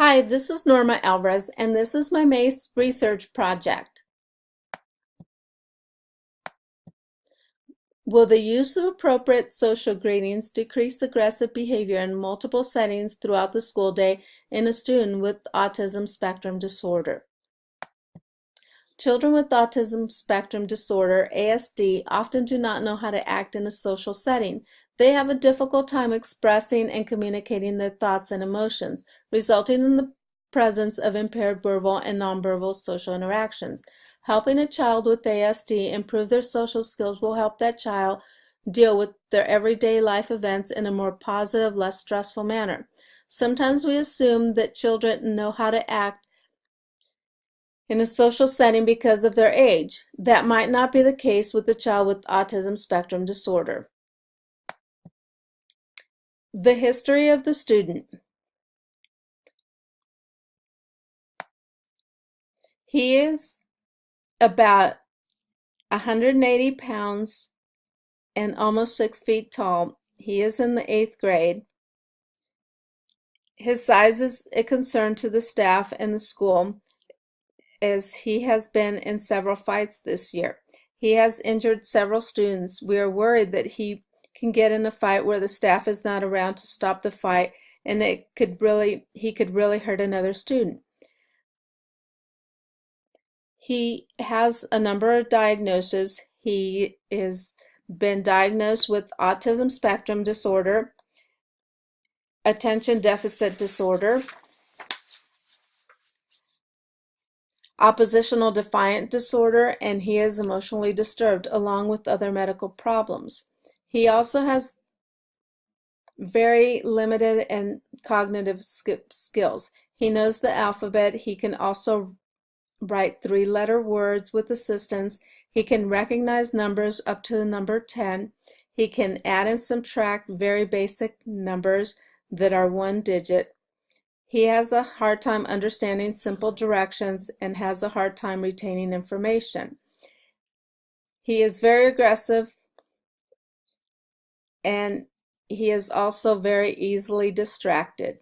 Hi, this is Norma Alvarez, and this is my MASE research project. Will the use of appropriate social greetings decrease aggressive behavior in multiple settings throughout the school day in a student with autism spectrum disorder? Children with autism spectrum disorder, ASD, often do not know how to act in a social setting. They have a difficult time expressing and communicating their thoughts and emotions, resulting in the presence of impaired verbal and nonverbal social interactions. Helping a child with ASD improve their social skills will help that child deal with their everyday life events in a more positive, less stressful manner. Sometimes we assume that children know how to act in a social setting because of their age. That might not be the case with a child with autism spectrum disorder. The history of the student. He is about 180 pounds and almost 6 feet tall. He is in the 8th grade. His size is a concern to the staff and the school, as he has been in several fights this year. He has injured several students. We are worried that he can get in a fight where the staff is not around to stop the fight, and he could really hurt another student. He has a number of diagnoses. He has been diagnosed with autism spectrum disorder, attention deficit disorder, oppositional defiant disorder, and he is emotionally disturbed along with other medical problems. He also has very limited and cognitive skills. He knows the alphabet. He can also write 3-letter words with assistance. He can recognize numbers up to the number 10. He can add and subtract very basic numbers that are 1 digit. He has a hard time understanding simple directions and has a hard time retaining information. He is very aggressive, and he is also very easily distracted.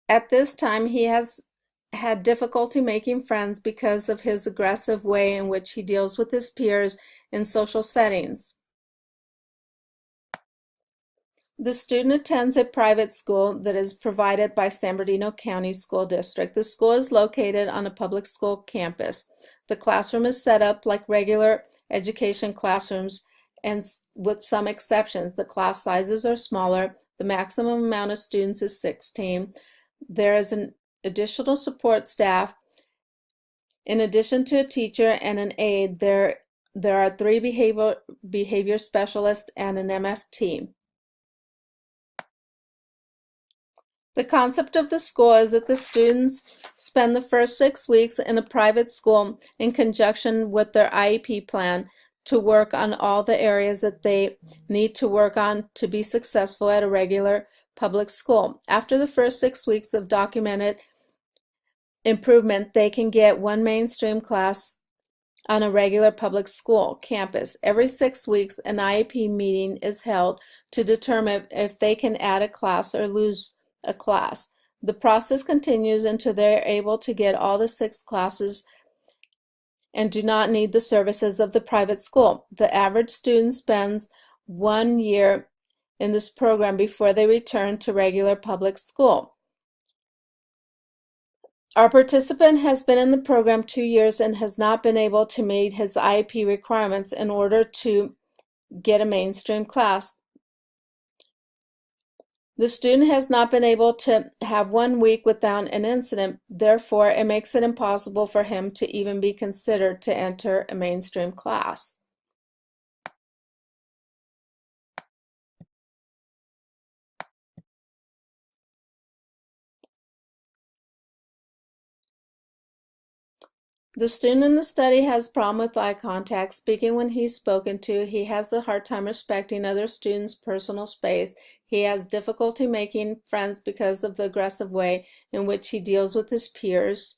At this time, he has had difficulty making friends because of his aggressive way in which he deals with his peers in social settings. The student attends a private school that is provided by San Bernardino County School District. The school is located on a public school campus. The classroom is set up like regular education classrooms, and with some exceptions. The class sizes are smaller. The maximum amount of students is 16. There is an additional support staff. In addition to a teacher and an aide, there are 3 behavior specialists and an MFT. The concept of the school is that the students spend the first 6 weeks in a private school in conjunction with their IEP plan to work on all the areas that they need to work on to be successful at a regular public school. After the first 6 weeks of documented improvement, they can get 1 mainstream class on a regular public school campus. Every 6 weeks, an IEP meeting is held to determine if they can add a class or lose a class. The process continues until they're able to get all the 6 classes and do not need the services of the private school. The average student spends 1 year in this program before they return to regular public school. Our participant has been in the program 2 years and has not been able to meet his IEP requirements in order to get a mainstream class. The student has not been able to have 1 week without an incident. Therefore, it makes it impossible for him to even be considered to enter a mainstream class. The student in the study has problem with eye contact, speaking when he's spoken to. He has a hard time respecting other students' personal space. He has difficulty making friends because of the aggressive way in which he deals with his peers.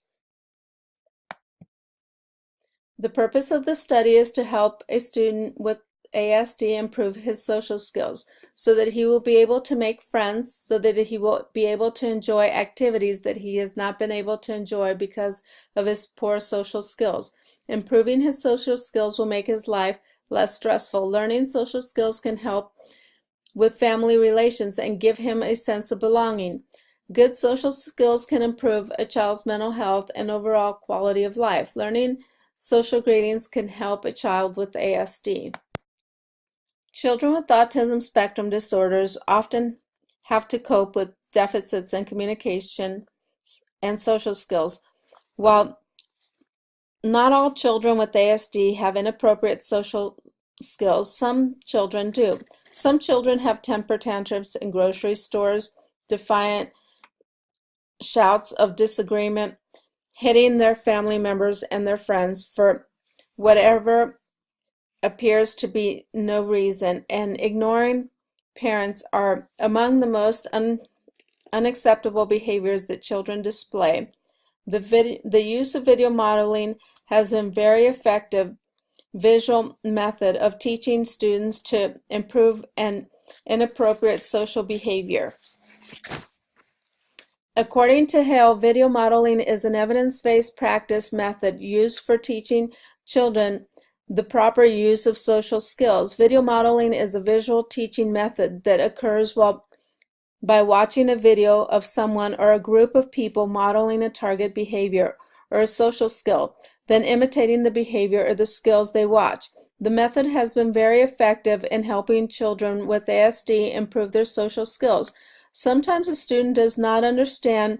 The purpose of the study is to help a student with ASD improve his social skills. so that he will be able to make friends, so that he will be able to enjoy activities that he has not been able to enjoy because of his poor social skills. Improving his social skills will make his life less stressful. Learning social skills can help with family relations and give him a sense of belonging. Good social skills can improve a child's mental health and overall quality of life. Learning social greetings can help a child with ASD. Children with autism spectrum disorders often have to cope with deficits in communication and social skills. While not all children with ASD have inappropriate social skills, some children do. Some children have temper tantrums in grocery stores, defiant shouts of disagreement, hitting their family members and their friends for whatever appears to be no reason, and ignoring parents are among the most unacceptable behaviors that children display. The use of video modeling has been very effective visual method of teaching students to improve an inappropriate social behavior. According to Hale, video modeling is an evidence-based practice method used for teaching children the proper use of social skills. Video modeling is a visual teaching method that occurs by watching a video of someone or a group of people modeling a target behavior or a social skill, then imitating the behavior or the skills they watch. The method has been very effective in helping children with ASD improve their social skills. Sometimes a student does not understand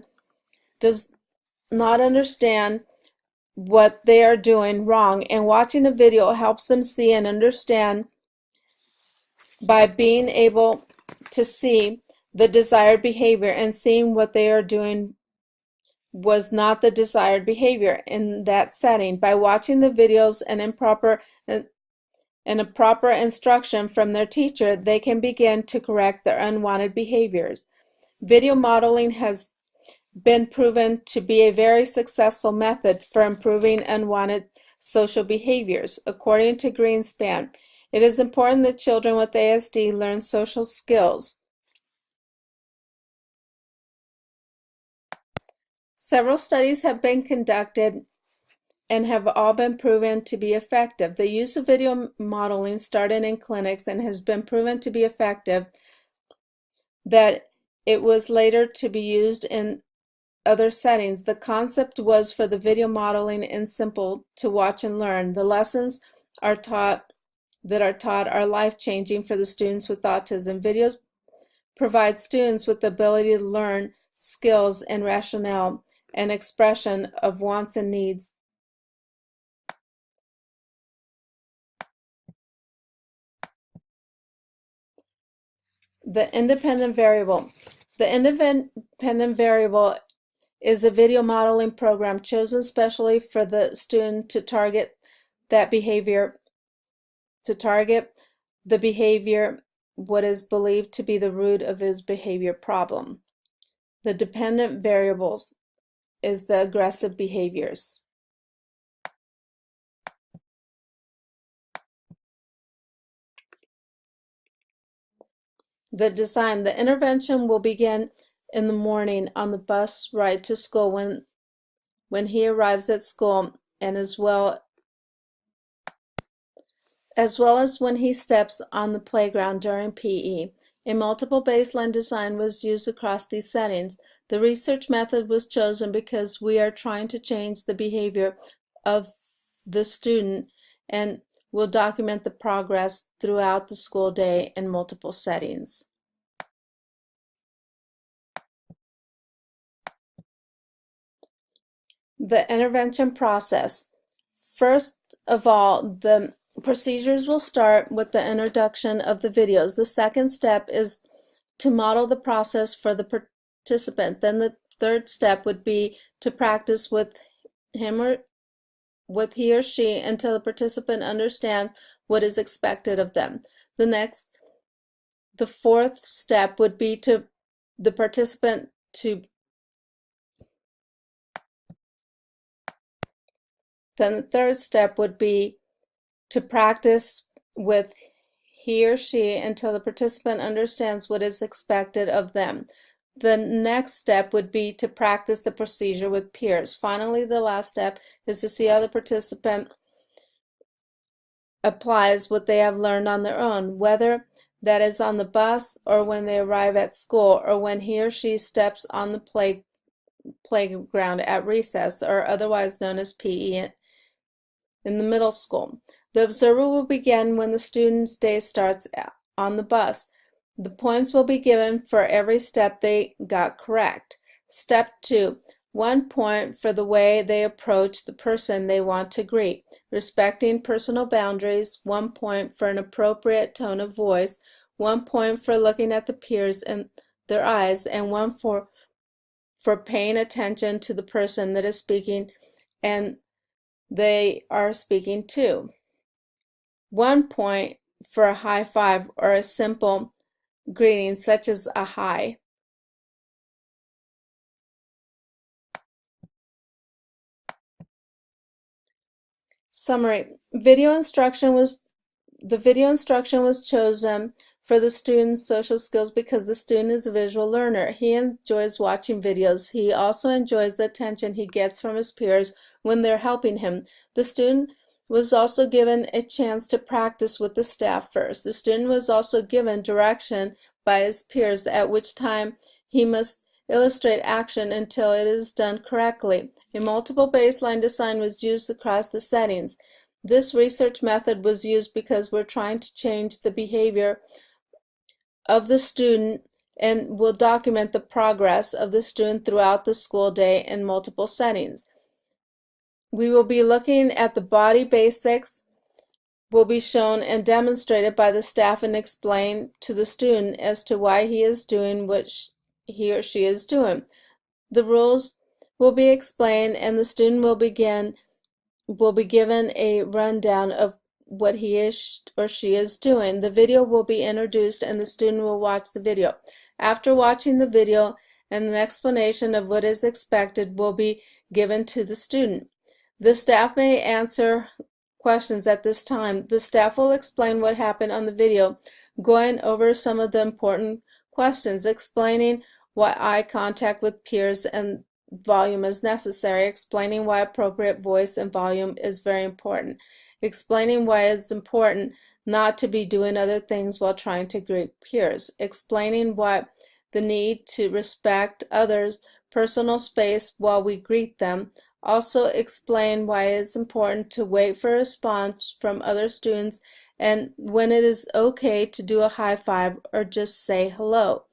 what they are doing wrong, and watching a video helps them see and understand by being able to see the desired behavior and seeing what they are doing was not the desired behavior in that setting. By watching the videos and a proper instruction from their teacher, they can begin to correct their unwanted behaviors. Video modeling has been proven to be a very successful method for improving unwanted social behaviors. According to Greenspan, it is important that children with ASD learn social skills. Several studies have been conducted and have all been proven to be effective. The use of video modeling started in clinics and has been proven to be effective, that it was later to be used in other settings. The concept was for the video modeling and simple to watch and learn. The lessons are taught are life-changing for the students with autism. Videos provide students with the ability to learn skills and rationale and expression of wants and needs. The independent variable. The independent variable is a video modeling program chosen specially for the student to target the behavior, what is believed to be the root of his behavior problem. The dependent variables is the aggressive behaviors. The design. The intervention will begin in the morning on the bus ride to school when he arrives at school, and as well as when he steps on the playground during PE. A multiple baseline design was used across these settings. The research method was chosen because we are trying to change the behavior of the student and will document the progress throughout the school day in multiple settings. The intervention process. First of all, the procedures will start with the introduction of the videos. The second step is to model the process for the participant. Then the third step would be to practice with he or she until the participant understands what is expected of them. The fourth step would be the participant to Then the third step would be to practice with he or she until the participant understands what is expected of them. The next step would be to practice the procedure with peers. Finally, the last step is to see how the participant applies what they have learned on their own, whether that is on the bus or when they arrive at school or when he or she steps on the playground at recess, or otherwise known as PE in the middle school. The observer will begin when the student's day starts on the bus. The points will be given for every step they got correct. Step 2. 1 point for the way they approach the person they want to greet, respecting personal boundaries. 1 point for an appropriate tone of voice. 1 point for looking at the peers in their eyes, and 1 for paying attention to the person that is speaking and they are speaking to. 1 point for a high five or a simple greeting such as a hi. Summary. The video instruction was chosen for the student's social skills because the student is a visual learner. He enjoys watching videos. He also enjoys the attention he gets from his peers when they're helping him. The student was also given a chance to practice with the staff first. The student was also given direction by his peers, at which time he must illustrate action until it is done correctly. A multiple baseline design was used across the settings. This research method was used because we're trying to change the behavior of the student and will document the progress of the student throughout the school day in multiple settings. We will be looking at the body basics will be shown and demonstrated by the staff and explained to the student as to why he is doing what he or she is doing. The rules will be explained and the student will be given a rundown of what he is or she is doing. The video will be introduced and the student will watch the video. After watching the video, an explanation of what is expected will be given to the student. The staff may answer questions at this time. The staff will explain what happened on the video, going over some of the important questions, explaining why eye contact with peers and volume is necessary, explaining why appropriate voice and volume is very important, explaining why it's important not to be doing other things while trying to greet peers, explaining why the need to respect others' personal space while we greet them, also explain why it is important to wait for a response from other students and when it is okay to do a high five or just say hello.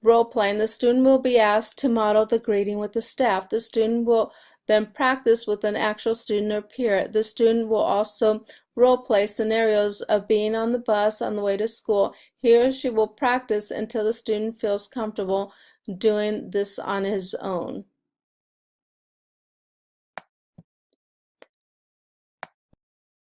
Role-playing. The student will be asked to model the greeting with the staff. The student will then practice with an actual student or peer. The student will also role-play scenarios of being on the bus on the way to school. He or she will practice until the student feels comfortable doing this on his own.